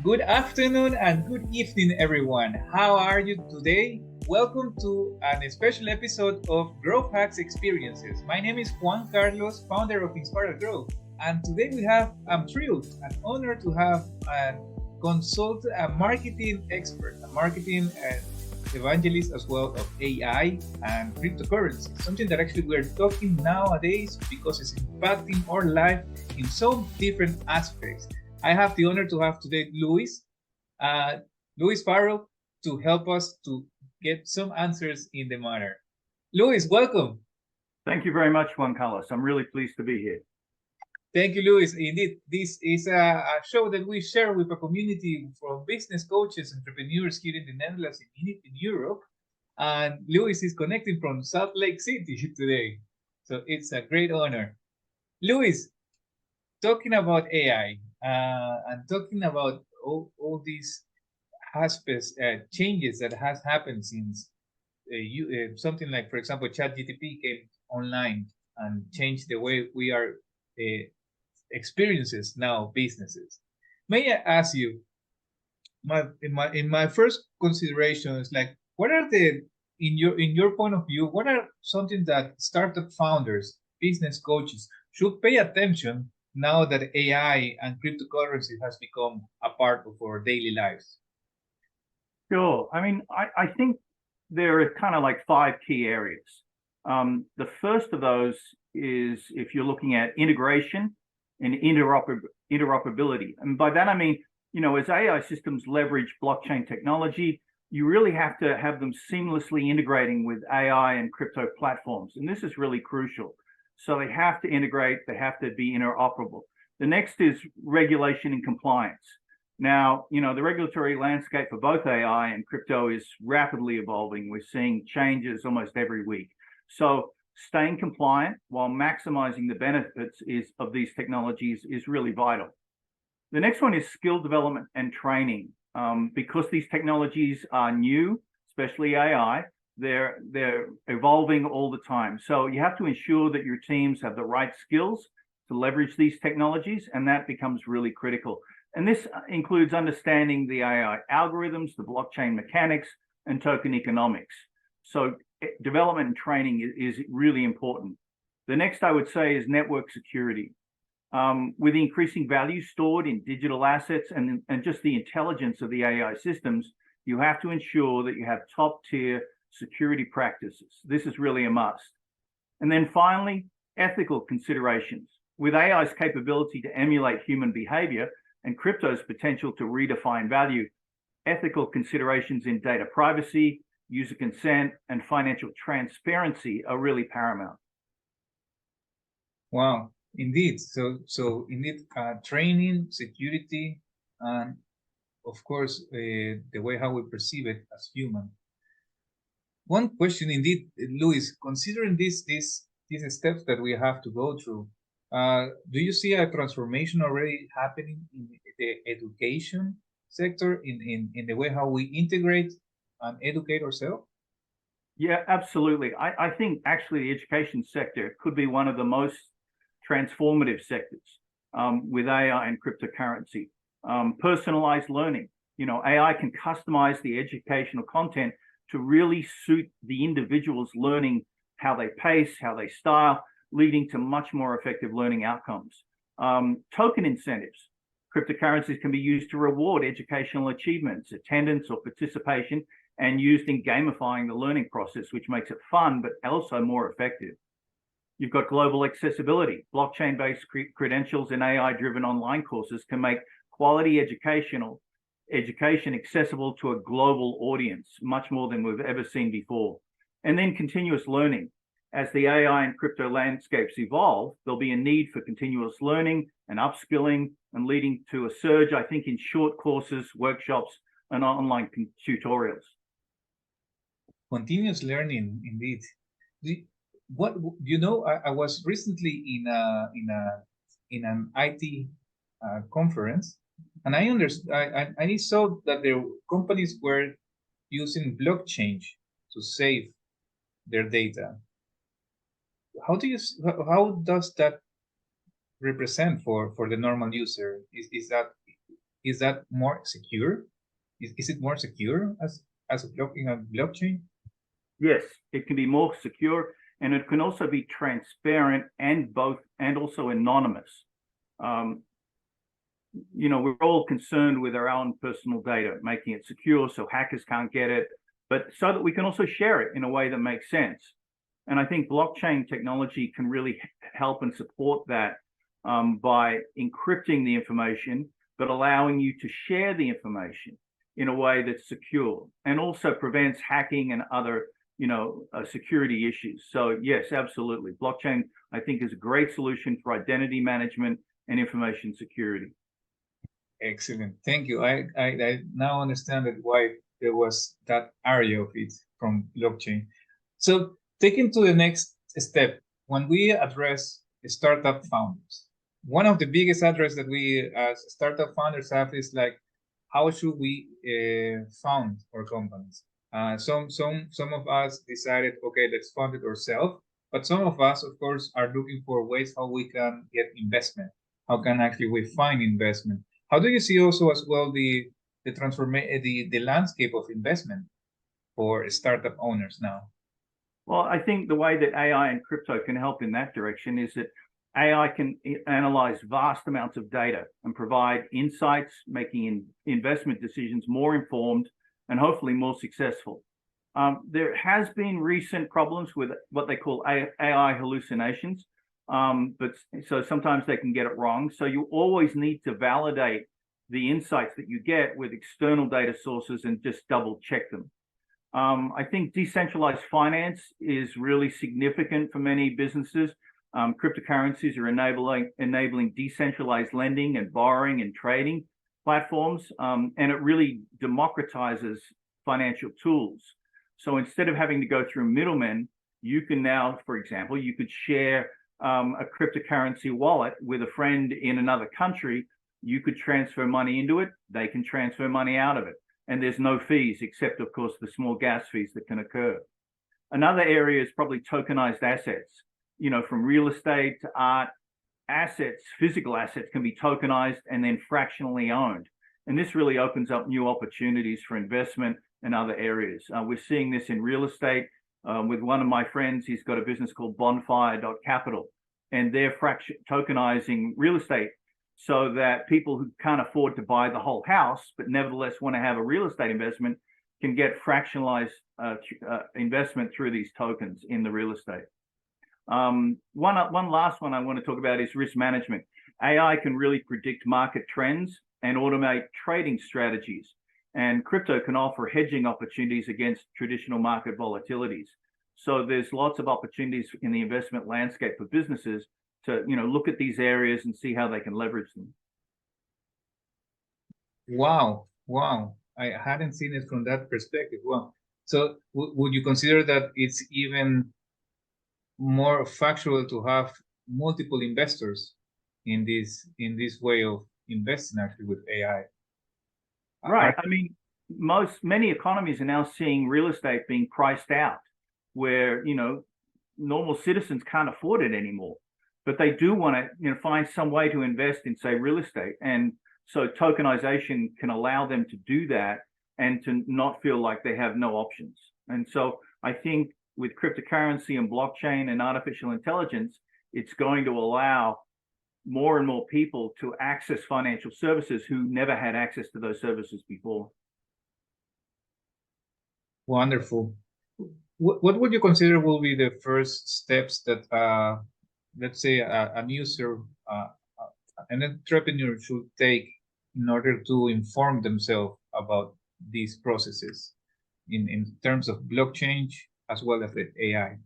Good afternoon and good evening, everyone. How are you today? Welcome to an special episode of Growth Hacks Experiences. My name is Juan Carlos, founder of Inspire Growth, and today I'm thrilled and honored to have a marketing expert, a marketing evangelist as well of AI and cryptocurrency, something that actually we're talking nowadays because it's impacting our life in so different aspects. I have the honor to have today uh, Lewis Farrell, to help us to get some answers in the matter. Lewis, welcome. Thank you very much, Juan Carlos. I'm really pleased to be here. Thank you, Lewis. Indeed, this is a show that we share with a community from business coaches, entrepreneurs here in the Netherlands and in Europe. And Lewis is connecting from Salt Lake City today. So it's a great honor. Lewis, talking about AI and talking about all these aspects, changes that has happened since something like, for example, ChatGPT came online and changed the way we are experiences now businesses. May I ask you, in my first consideration is like, what are the in your point of view, what are something that startup founders, business coaches should pay attention now that AI and cryptocurrency has become a part of our daily lives? Sure. I think there are kind of like five key areas. The first of those is if you're looking at integration and interoperability. And by that, I mean, as AI systems leverage blockchain technology, you really have to have them seamlessly integrating with AI and crypto platforms. And this is really crucial. So they have to integrate, they have to be interoperable. The next is regulation and compliance. Now, the regulatory landscape for both AI and crypto is rapidly evolving. We're seeing changes almost every week. So staying compliant while maximizing the benefits of these technologies is really vital. The next one is skill development and training. Because these technologies are new, especially AI, they're evolving all the time. So you have to ensure that your teams have the right skills to leverage these technologies, and that becomes really critical. And this includes understanding the AI algorithms, the blockchain mechanics, and token economics. So development and training is really important. The next I would say is network security. With the increasing value stored in digital assets and just the intelligence of the AI systems, you have to ensure that you have top tier security practices. This is really a must. And then finally, ethical considerations. With AI's capability to emulate human behavior and crypto's potential to redefine value, ethical considerations in data privacy, user consent, and financial transparency are really paramount. Wow, indeed. So indeed, training, security, and of course, the way how we perceive it as human. One question, indeed, Luis, considering these steps that we have to go through, do you see a transformation already happening in the education sector, in the way how we integrate and educate ourselves? Yeah, absolutely. I think actually the education sector could be one of the most transformative sectors with AI and cryptocurrency. Personalized learning. AI can customize the educational content to really suit the individual's learning, how they pace, how they style, leading to much more effective learning outcomes. Token incentives. Cryptocurrencies can be used to reward educational achievements, attendance, or participation, and used in gamifying the learning process, which makes it fun, but also more effective. You've got global accessibility. Blockchain-based credentials and AI-driven online courses can make quality education accessible to a global audience, much more than we've ever seen before. And then continuous learning. As the AI and crypto landscapes evolve, there'll be a need for continuous learning and upskilling, and leading to a surge, I think, in short courses, workshops, and online tutorials. Continuous learning, indeed. I was recently in an IT conference, and I saw that the companies were using blockchain to save their data. How does that represent for the normal user? Is that is that more secure? Is it more secure as a in a blockchain? Yes, it can be more secure, and it can also be transparent and also anonymous. We're all concerned with our own personal data, making it secure so hackers can't get it, but so that we can also share it in a way that makes sense. And I think blockchain technology can really help and support that by encrypting the information, but allowing you to share the information in a way that's secure and also prevents hacking and other security issues. So yes, absolutely. Blockchain, I think, is a great solution for identity management and information security. Excellent. Thank you. I now understand why there was that area of it from blockchain. So taking to the next step, when we address startup founders, one of the biggest address that we as startup founders have is like, how should we found our companies? Some of us decided, okay, let's fund it ourselves. But some of us, of course, are looking for ways how we can get investment. How can actually we find investment? How do you see also as well the landscape of investment for startup owners now? Well, I think the way that AI and crypto can help in that direction is that AI can analyze vast amounts of data and provide insights, making investment decisions more informed and hopefully more successful. There has been recent problems with what they call AI hallucinations, but so sometimes they can get it wrong. So you always need to validate the insights that you get with external data sources and just double check them. I think decentralized finance is really significant for many businesses. Cryptocurrencies are enabling decentralized lending and borrowing and trading platforms, and it really democratizes financial tools. So instead of having to go through middlemen, you can now, for example, you could share a cryptocurrency wallet with a friend in another country. You could transfer money into it, they can transfer money out of it. And there's no fees except, of course, the small gas fees that can occur. Another area is probably tokenized assets. From real estate to art, assets, physical assets can be tokenized and then fractionally owned. And this really opens up new opportunities for investment in other areas. We're seeing this in real estate with one of my friends. He's got a business called Bonfire.capital, and they're tokenizing real estate so that people who can't afford to buy the whole house, but nevertheless want to have a real estate investment, can get fractionalized investment through these tokens in the real estate. One last one I want to talk about is risk management. AI can really predict market trends and automate trading strategies. And crypto can offer hedging opportunities against traditional market volatilities. So there's lots of opportunities in the investment landscape for businesses to look at these areas and see how they can leverage them. Wow. I hadn't seen it from that perspective. Wow. So would you consider that it's even more factual to have multiple investors in this way of investing actually with AI? Right. I mean, many economies are now seeing real estate being priced out, where normal citizens can't afford it anymore, but they do want to find some way to invest in, say, real estate. And so tokenization can allow them to do that and to not feel like they have no options. And so I think with cryptocurrency and blockchain and artificial intelligence, it's going to allow more and more people to access financial services who never had access to those services before. Wonderful. What would you consider will be the first steps that, let's say, an user, an entrepreneur should take in order to inform themselves about these processes in terms of blockchain as well as with AI?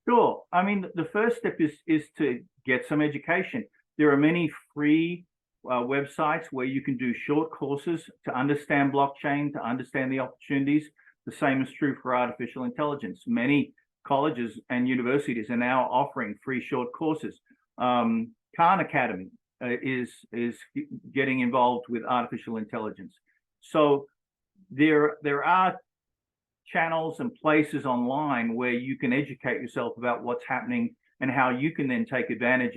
Sure. I mean, the first step is to get some education. There are many free websites where you can do short courses to understand blockchain, to understand the opportunities. The same is true for artificial intelligence. Many colleges and universities are now offering free short courses. Khan Academy is getting involved with artificial intelligence. So there are channels and places online where you can educate yourself about what's happening and how you can then take advantage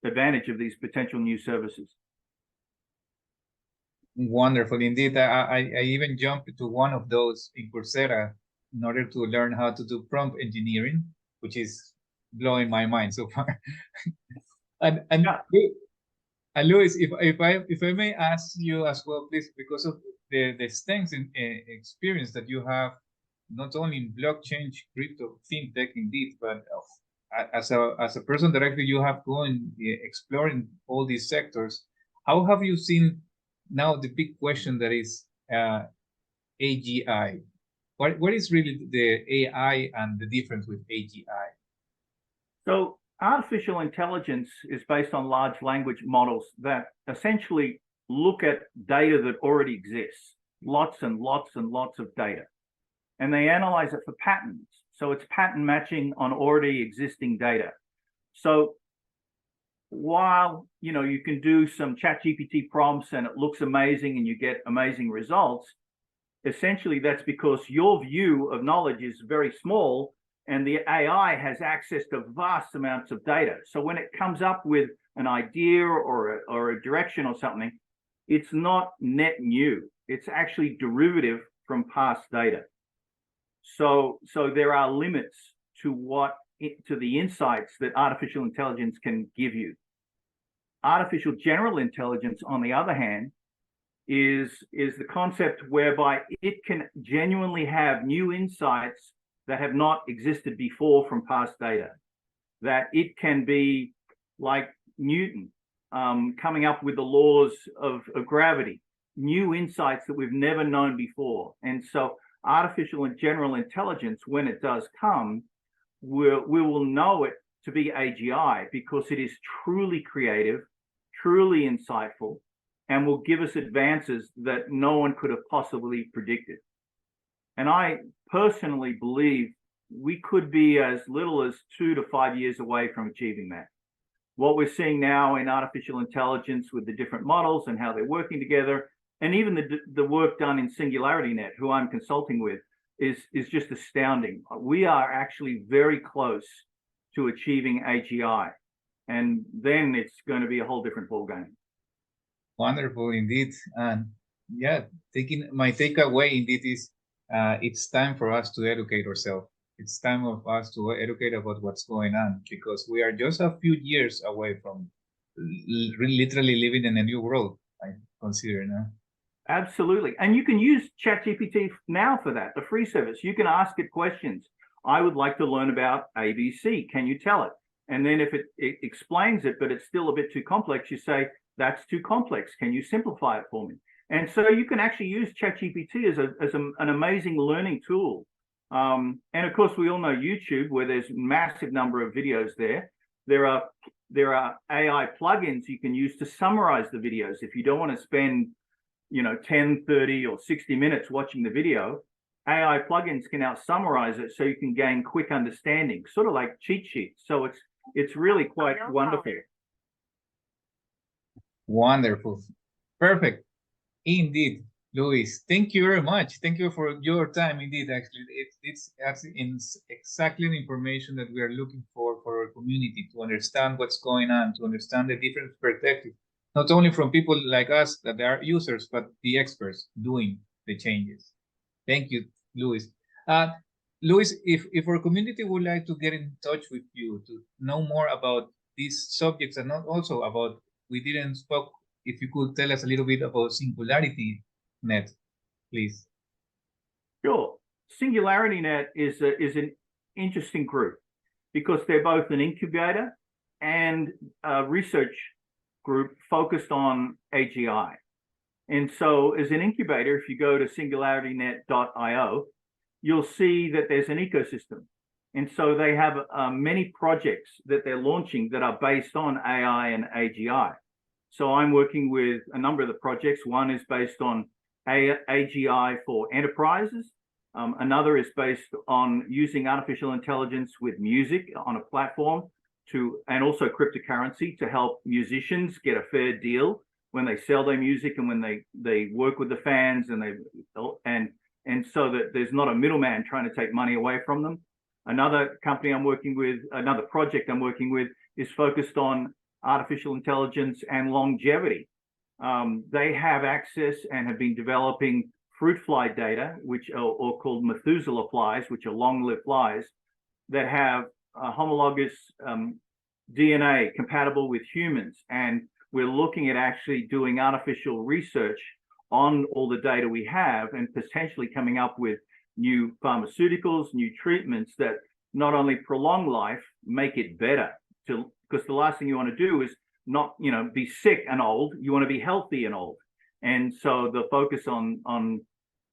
of these potential new services. Wonderful indeed. I even jumped to one of those in Coursera in order to learn how to do prompt engineering, which is blowing my mind so far. And Yeah. Luis, if I may ask you as well, please, because of the extensive experience that you have, not only in blockchain, crypto, fintech, indeed, but as a person directly, you have gone exploring all these sectors. How have you seen now the big question that is AGI? What is really the AI and the difference with AGI? So artificial intelligence is based on large language models that essentially look at data that already exists, lots and lots and lots of data, and they analyze it for patterns. So it's pattern matching on already existing data. So while you can do some ChatGPT prompts and it looks amazing and you get amazing results, essentially that's because your view of knowledge is very small and the AI has access to vast amounts of data. So when it comes up with an idea or a direction or something, it's not net new. It's actually derivative from past data. So there are limits to the insights that artificial intelligence can give you. Artificial general intelligence, on the other hand, is the concept whereby it can genuinely have new insights that have not existed before from past data. That it can be like Newton, coming up with the laws of gravity, new insights that we've never known before. And so artificial and general intelligence, when it does come, we will know it to be AGI because it is truly creative, truly insightful, and will give us advances that no one could have possibly predicted. And I personally believe we could be as little as 2 to 5 years away from achieving that. What we're seeing now in artificial intelligence with the different models and how they're working together, and even the work done in SingularityNet, who I'm consulting with, is just astounding. We are actually very close to achieving AGI, and then it's going to be a whole different ballgame. Wonderful indeed. And yeah, my takeaway indeed is it's time for us to educate ourselves. It's time of us to educate about what's going on because we are just a few years away from literally living in a new world, I consider now. Absolutely. And you can use ChatGPT now for that, the free service. You can ask it questions. I would like to learn about ABC. Can you tell it? And then if it explains it, but it's still a bit too complex, you say, that's too complex. Can you simplify it for me? And so you can actually use ChatGPT as an amazing learning tool. And of course, we all know YouTube, where there's a massive number of videos there. There are AI plugins you can use to summarize the videos. If you don't want to spend 10, 30, or 60 minutes watching the video, AI plugins can now summarize it so you can gain quick understanding, sort of like cheat sheets. So it's really quite wonderful. Wonderful. Perfect. Indeed, Luis. Thank you very much. Thank you for your time. Indeed, actually, it's exactly the information that we are looking for our community to understand what's going on, to understand the different perspectives, not only from people like us that are users, but the experts doing the changes. Thank you, Luis. Luis, if our community would like to get in touch with you to know more about these subjects and not also about, we didn't spoke, if you could tell us a little bit about SingularityNet, please. Sure. SingularityNet is an interesting group because they're both an incubator and a research group focused on AGI. And so as an incubator, if you go to singularitynet.io, you'll see that there's an ecosystem. And so they have many projects that they're launching that are based on AI and AGI. So I'm working with a number of the projects. One is based on AGI for enterprises. Another is based on using artificial intelligence with music on a platform and also cryptocurrency to help musicians get a fair deal when they sell their music and when they work with the fans and so that there's not a middleman trying to take money away from them. Another company I'm working with, another project I'm working with is focused on artificial intelligence and longevity. They have access and have been developing fruit fly data, which are called Methuselah flies, which are long-lived flies that have homologous DNA compatible with humans. And we're looking at actually doing artificial research on all the data we have and potentially coming up with new pharmaceuticals, new treatments that not only prolong life, make it better. Because the last thing you want to do is not, be sick and old. You want to be healthy and old. And so the focus on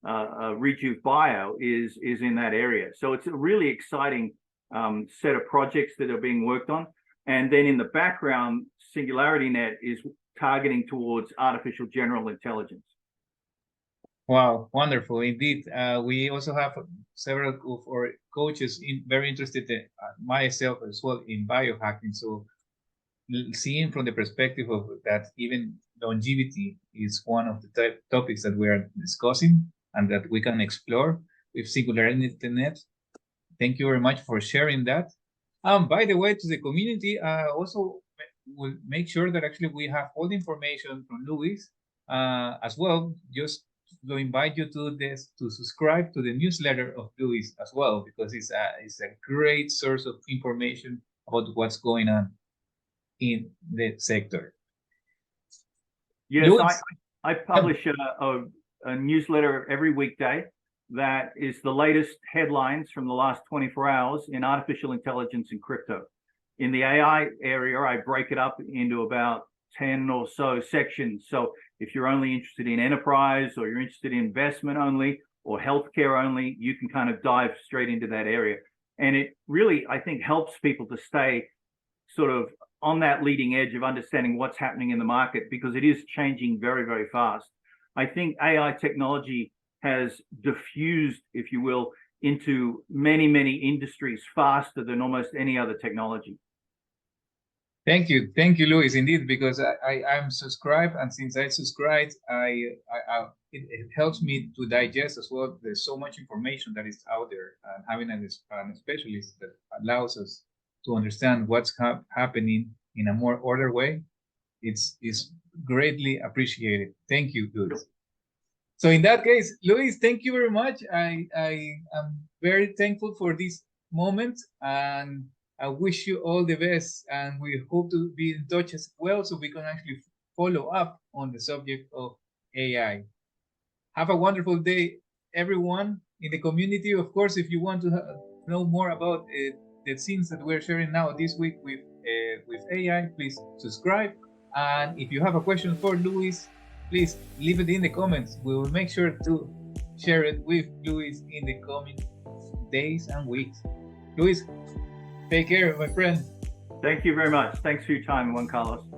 Rejuve Bio is in that area. So it's a really exciting set of projects that are being worked on. And then in the background, SingularityNet is targeting towards artificial general intelligence. Wow, wonderful indeed. We also have several of our coaches very interested, myself as well, in biohacking. So seeing from the perspective of that, even longevity is one of the topics that we are discussing and that we can explore with SingularityNet. Thank you very much for sharing that. By the way, to the community, also will make sure that actually we have all the information from Lewis as well. Just to invite you to subscribe to the newsletter of Lewis as well, because it's a great source of information about what's going on in the sector. Yes, I publish a newsletter every weekday that is the latest headlines from the last 24 hours in artificial intelligence and crypto. In the AI area, I break it up into about 10 or so sections. So if you're only interested in enterprise, or you're interested in investment only, or healthcare only, you can kind of dive straight into that area. And it really, I think, helps people to stay sort of on that leading edge of understanding what's happening in the market, because it is changing very, very fast. I think AI technology has diffused, if you will, into many, many industries faster than almost any other technology. Thank you, Luis. Indeed, because I'm subscribed, and since I subscribed, it helps me to digest as well. There's so much information that is out there, and having a specialist that allows us to understand what's happening in a more ordered way, it's greatly appreciated. Thank you, Luis. So in that case, Luis, thank you very much. I am very thankful for this moment, and I wish you all the best, and we hope to be in touch as well so we can actually follow up on the subject of AI. Have a wonderful day, everyone in the community. Of course, if you want to know more about the things that we're sharing now this week with AI, please subscribe. And if you have a question for Luis, please leave it in the comments. We will make sure to share it with Luis in the coming days and weeks. Luis, take care, my friend. Thank you very much. Thanks for your time, Juan Carlos.